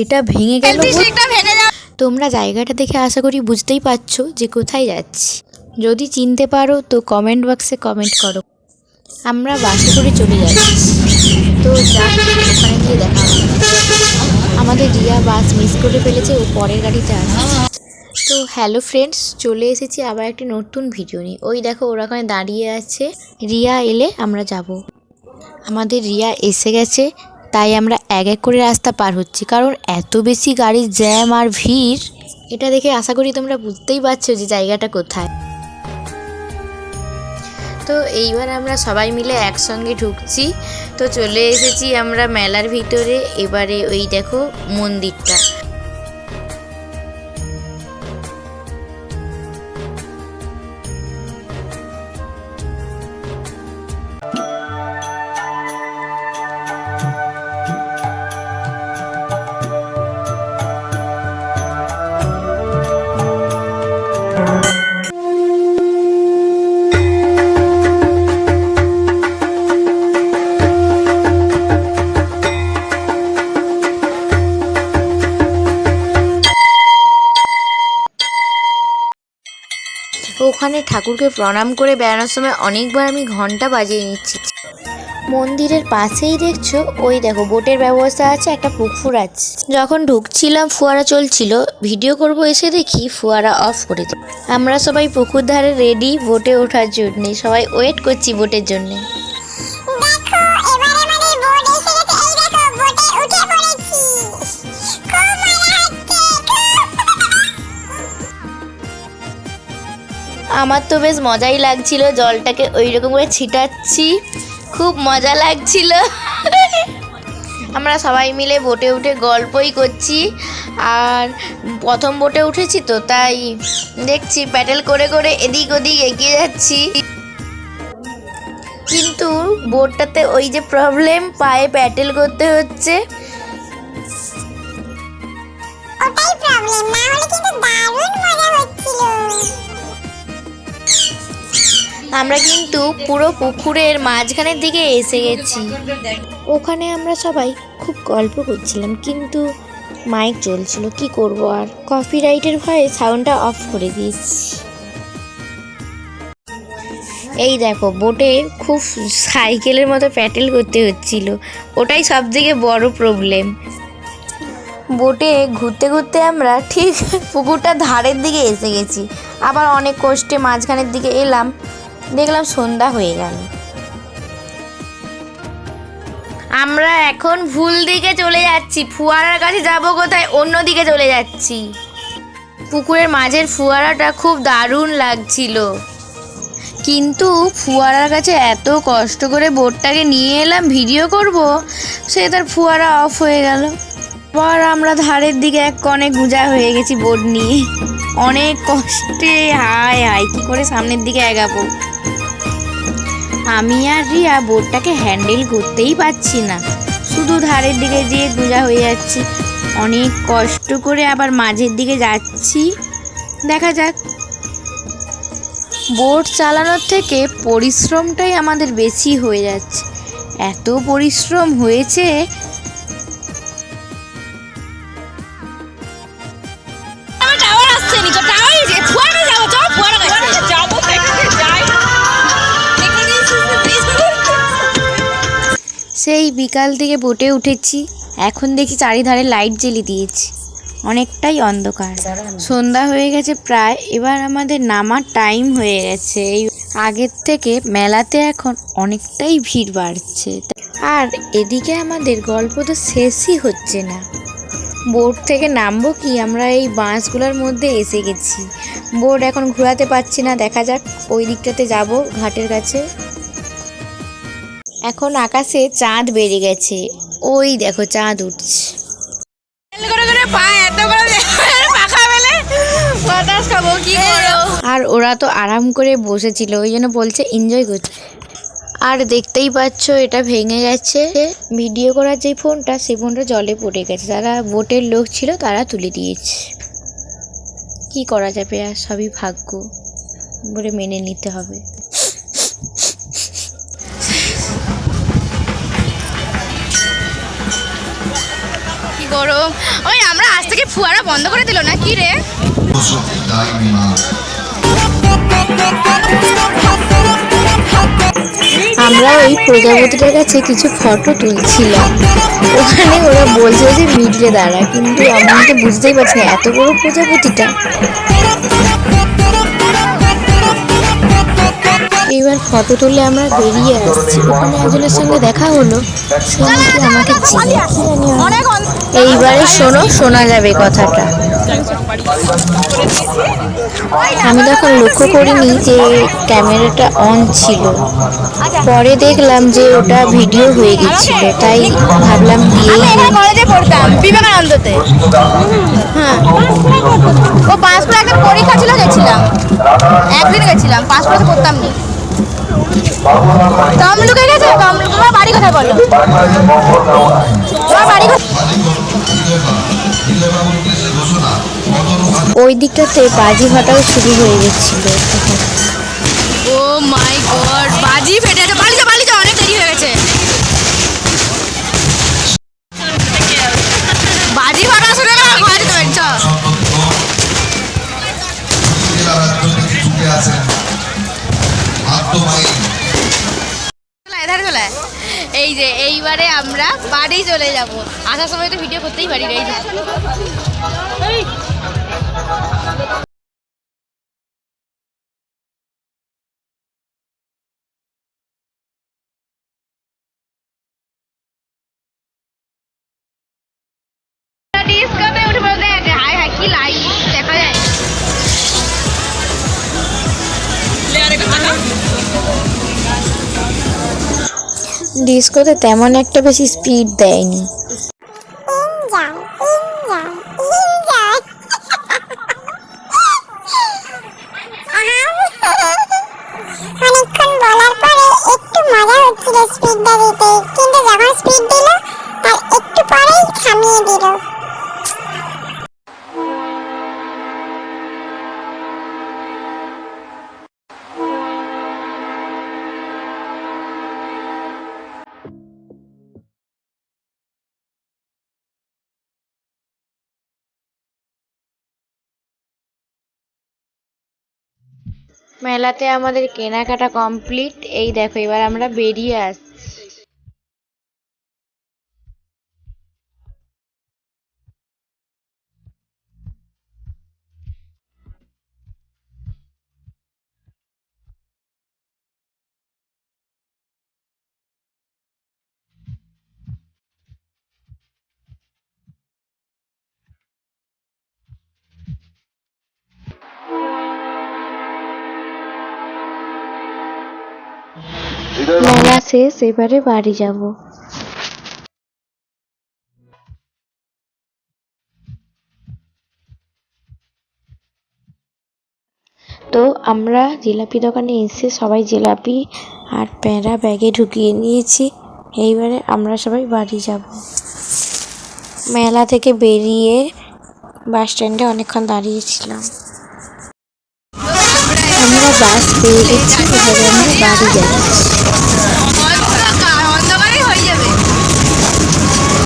এটা ভেঙে গেল। তোমরা জায়গাটা দেখে আশা করি বুঝতেই পারছো যে কোথায় যাচ্ছি। যদি চিনতে পারো তো কমেন্ট বক্সে কমেন্ট করো। আমরা বাসে করে চলে যাচ্ছি, তো যাক ওখানে গিয়ে দেখা হবে। আমাদের রিয়া বাস মিস করে ফেলেছে, ও পরের গাড়িতে আসছে। তো হ্যালো ফ্রেন্ডস, চলে এসেছি আবার একটি নতুন ভিডিও নিয়ে। ওই দেখো ওরা ওখানে দাঁড়িয়ে আছে। রিয়া এলে আমরা যাব। আমাদের রিয়া এসে গেছে, তাই আমরা এক এক করে রাস্তা পার হচ্ছি, কারণ এত বেশি গাড়ির জ্যাম আর ভিড়। এটা দেখে আশা করি তোমরা বুঝতেই পারছো যে জায়গাটা কোথায়। তো এইবার আমরা সবাই মিলে একসঙ্গে ঢুকছি। তো চলে এসেছি আমরা মেলার ভিতরে। এবারে ওই দেখো মন্দিরটা। ওখানে ঠাকুরকে প্রণাম করে বেড়ানোর সময় অনেকবার আমি ঘন্টা বাজিয়ে নিচ্ছি। মন্দিরের পাশেই দেখছো ওই দেখো বোটের ব্যবস্থা আছে, একটা পুকুর আছে। যখন ঢুকছিলাম ফুয়ারা চলছিল, ভিডিও করব এসে দেখি ফুয়ারা অফ করে দিল। আমরা সবাই পুকুর ধারে রেডি বোটে ওঠার জন্যে, সবাই ওয়েট করছি বোটের জন্যে। আমার তো বেশ মজাই লাগছিল, জলটাকে ওই রকম করে ছিটাচ্ছি, খুব মজা লাগছিল। আমরা সবাই মিলে বোটে উঠে গল্পই করছি, আর প্রথম বোটে উঠেছি তো তাই দেখছি প্যাডেল করে করে এদিক ওদিক এগিয়ে যাচ্ছি। কিন্তু বোটটাতে ওই যে প্রবলেম, পায়ে প্যাডেল করতে হচ্ছে। ওটাই প্রবলেম, না হলে কিন্তু দারুণ মজা হচ্ছিল। আমরা কিন্তু পুরো পুকুরের মাঝখানের দিকে এসে গেছি। ওখানে আমরা সবাই খুব গল্প করছিলাম, কিন্তু মাইক চলছিল, কি করব আর, কপিরাইটের ভয়ে সাউন্ডটা অফ করে দিয়েছি। এই দেখো বোটে খুব সাইকেলের মতো প্যাডেল করতে হচ্ছিল, ওটাই সব থেকে বড় প্রবলেম। বোটে ঘুরতে ঘুরতে আমরা ঠিক পুকুরটার ধারের দিকে এসে গেছি। আবার অনেক কষ্টে মাঝখানের দিকে এলাম, দেখলাম সন্ধ্যা হয়ে গেল। আমরা এখন ভুল দিকে চলে যাচ্ছি, ফুয়ারার কাছে যাব কোথায়, অন্য দিকে চলে যাচ্ছি। পুকুরের মাঝের ফুয়ারাটা খুব দারুণ লাগছিল, কিন্তু ফুয়ারার কাছে এত কষ্ট করে বোটটাকে নিয়ে এলাম ভিডিও করব, সে তার ফুয়ারা অফ হয়ে গেল। আবার আমরা ধারের দিকে এক কনে গুঁজা হয়ে গেছি বোট নিয়ে, অনেক কষ্টে। হায় হায় কি করে সামনের দিকে এগাবো। আমি আর রিয়া বোটটাকে হ্যান্ডেল করতেই পারছি না, শুধু ধারের দিকে যেয়ে গুঁজা হয়ে যাচ্ছি। অনেক কষ্ট করে আবার মাঝের দিকে যাচ্ছি, দেখা যাক। বোট চালানোর থেকে পরিশ্রমটাই আমাদের বেশি হয়ে যাচ্ছে, এত পরিশ্রম হয়েছে। সেই বিকাল থেকে বোটে উঠেছি, এখন দেখি চারিধারে লাইট জ্বেলে দিয়েছি, অনেকটাই অন্ধকার, সন্ধ্যা হয়ে গেছে প্রায়। এবার আমাদের নামার টাইম হয়ে গেছে। এই আগের থেকে মেলাতে এখন অনেকটাই ভিড় বাড়ছে, আর এদিকে আমাদের গল্প তো শেষই হচ্ছে না। বোট থেকে নামবো কি, আমরা এই বাঁশগুলোর মধ্যে এসে গেছি। বোট এখন ঘোরাতে পারছি না, দেখা যাক ওই দিকটাতে যাব ঘাটের কাছে। এখন আকাশে চাঁদ বেড়ে গেছে, ওই দেখো চাঁদ উঠছে। আর ওরা তো আরাম করে বসেছিল, ওই জন্য বলছে এনজয় করছে। আর দেখতেই পাচ্ছ এটা ভেঙে গেছে। ভিডিও করার যে ফোনটা, সেই ফোনটা জলে পড়ে গেছে, যারা বোটের লোক ছিল তারা তুলে দিয়েছে। কি করা যাবে, আর সবই ভাগ্য বলে মেনে নিতে হবে। গরম। ওই আমরা আজ থেকে ফুয়ারা বন্ধ করে দিল না কি রে? আমরা ওই প্রজাপতিটার কাছে কিছু ফটো তুলছিলাম। ওখানে ওরা বলছে যে মিডলে দাঁড়া, কিন্তু আমি তো বুঝতেই পারছি না এত বড় প্রজাপতিটা। এইবার ফটো তুলে আমরা বেরিয়ে আসছি। ওখানে একজনের সঙ্গে দেখা হলো, সে নাকি আমাকে চিনে, কি জানি। এইবারে শোনা যাবে কথাটা। আমি তখন লক্ষ্য করিনি যে ক্যামেরাটা অন ছিল, পরে দেখলাম যে ওটা ভিডিও হয়ে গেছিল, তাই ভাবলাম দিয়েই কলেজে পড়তাম বিবেকানন্দতে। হ্যাঁ, ও পাঁশকুড়া একটা পরীক্ষা ছিল, গেছিলাম একদিন, গেছিলাম পাঁশকুড়াতে পড়তাম নি। তমলুকে গেছে। তোমার বাড়ি কোথায় বলো? তোমার বাড়ি ওই দিকটাতে বাজি ফাটাও শুরু হয়ে গেছিল তখন। ও মাই গড, বাজি ফেটেছে। বালি যা অনেক দেরি হয়ে গেছে। বাজি ফাটা শুরু করে ঘরে তো চ। এই যে এইবারে আমরা বাড়ি চলে যাব। আসার সময় তো ভিডিও করতেই পারি না। ডিস্কোতে তেমন একটা বেশি স্পিড দেয়নি। অনেকক্ষণ বলার পরে একটু মজা হচ্ছিল স্পিডটা দিতে, কিন্তু যখন স্পিড দিল তার একটু পরেই থামিয়ে দিল। মেলাতে আমাদের কেনাকাটা কমপ্লিট। এই দেখো এবার আমরা বেরিয়ে আসছি। মেলা শেষ, এবারে বাড়ি যাব। তো আমরা জিলাপি দোকানে এসে সবাই জিলাপি আর প্যাঁড়া ব্যাগে ঢুকিয়ে নিয়েছি। এইবারে আমরা সবাই বাড়ি যাব। মেলা থেকে বেরিয়ে বাস স্ট্যান্ডে অনেকক্ষণ দাঁড়িয়েছিলাম। আমরা বাস পেয়ে গেছি, এবারে আমরা বাড়ি যাচ্ছি।